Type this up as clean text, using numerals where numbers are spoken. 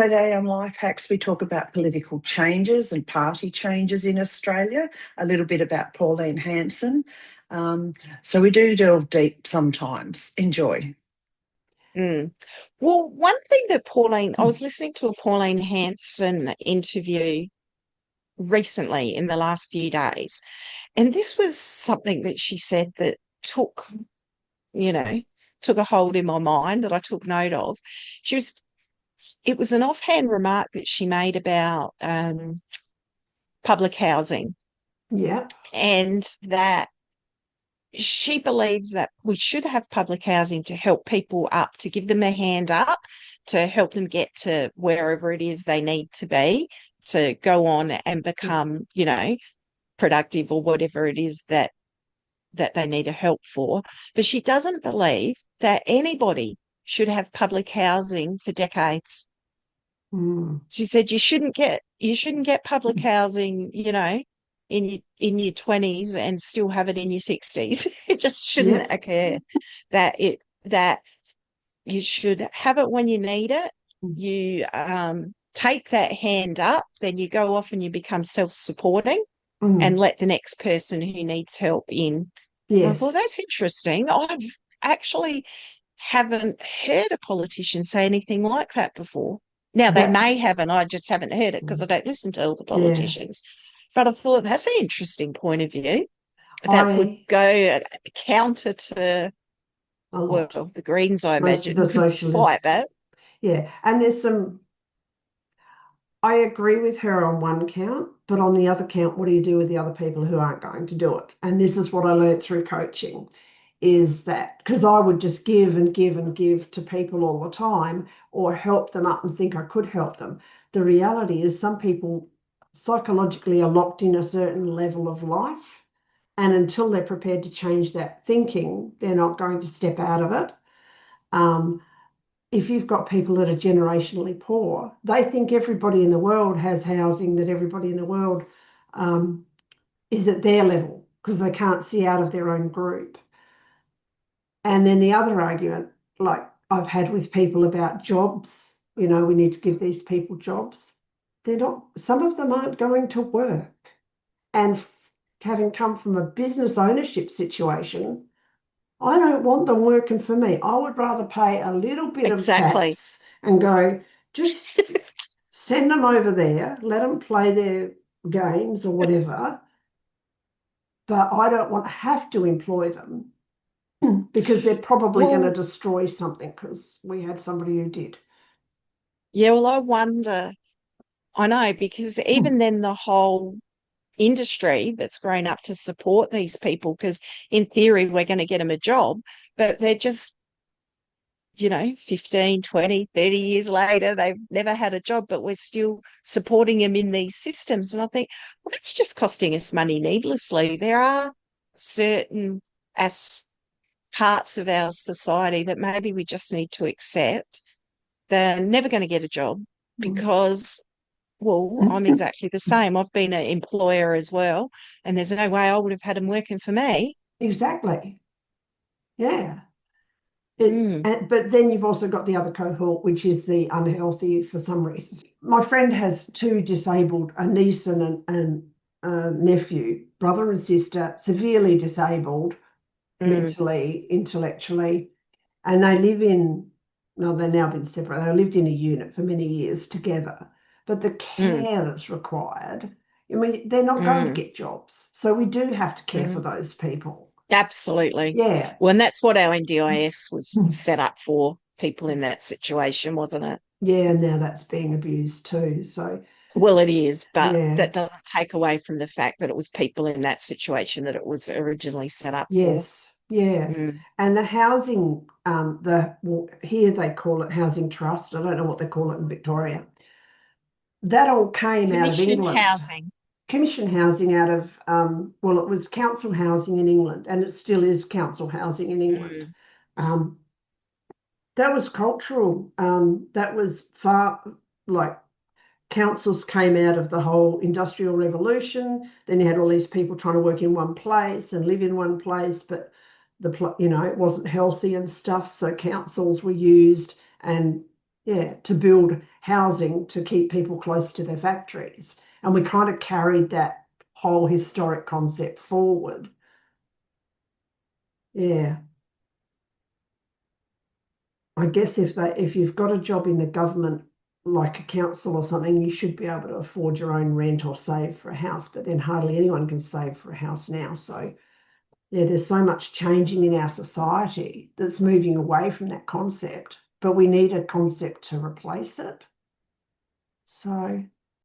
Today on Life Hacks, we talk about political changes and party changes in Australia, a little bit about Pauline Hanson. So we do delve deep sometimes. Enjoy. Mm. Well, one thing that I was listening to a Pauline Hanson interview recently in the last few days, and this was something that she said that you know, took a hold in my mind that I took note of. She was, it was an offhand remark that she made about public housing, Yeah. and that she believes that we should have public housing to help people up, to give them a hand up, to help them get to wherever it is they need to be, to go on and become, productive or whatever it is that they need a help for. But she doesn't believe that anybody should have public housing for decades. Mm. She said you shouldn't get public housing, in your 20s and still have it in your 60s. It just shouldn't occur. That you should have it when you need it. You take that hand up, then you go off and you become self-supporting and let the next person who needs help in. Yes. I thought that's interesting. I've actually haven't heard a politician say anything like that before. Now, they may have, and I just haven't heard it because I don't listen to all the politicians. But I thought that's an interesting point of view that would go counter to a lot of the Greens, I most imagine, of the socialists fight that. Yeah, and I agree with her on one count, but on the other count, what do you do with the other people who aren't going to do it? And this is what I learned through coaching, is that because I would just give and give and give to people all the time or help them up and think I could help them. The reality is some people psychologically are locked in a certain level of life, and until they're prepared to change that thinking, they're not going to step out of it. If you've got people that are generationally poor, they think everybody in the world has housing, that everybody in the world is at their level because they can't see out of their own group. And then the other argument, like I've had with people about jobs, we need to give these people jobs. They're not, some of them aren't going to work. And having come from a business ownership situation, I don't want them working for me. I would rather pay a little bit of tax and go, just send them over there, let them play their games or whatever. But I don't want to have to employ them because they're probably going to destroy something because we had somebody who did. Yeah, well, I know, because even then the whole industry that's grown up to support these people, because in theory we're going to get them a job, but they're just 15, 20, 30 years later they've never had a job, but we're still supporting them in these systems. And I think, well, that's just costing us money needlessly. There are certain parts of our society that maybe we just need to accept they're never going to get a job because I'm exactly the same. I've been an employer as well, and there's no way I would have had them working for me. Exactly. Yeah. But then you've also got the other cohort, which is the unhealthy for some reasons. My friend has two disabled, a niece and a nephew, brother and sister, severely disabled, mentally, intellectually, and they live they've now been separated. They lived in a unit for many years together. But the care that's required, I mean, they're not going to get jobs. So we do have to care for those people. Absolutely. Yeah. Well, and that's what our NDIS was set up for, people in that situation, wasn't it? Yeah, now that's being abused too. So, well, it is, but that doesn't take away from the fact that it was people in that situation that it was originally set up for. Yes, yeah. And the housing, here they call it housing trust. I don't know what they call it in Victoria. That all came out of England. Commission housing out of, it was council housing in England, and it still is council housing in England. That was cultural. That was councils came out of the whole industrial revolution. Then you had all these people trying to work in one place and live in one place, but it wasn't healthy and stuff. So councils were used, and yeah, to build housing to keep people close to their factories. And we kind of carried that whole historic concept forward. Yeah. I guess if you've got a job in the government, like a council or something, you should be able to afford your own rent or save for a house, but then hardly anyone can save for a house now. So yeah, there's so much changing in our society that's moving away from that concept, but we need a concept to replace it. So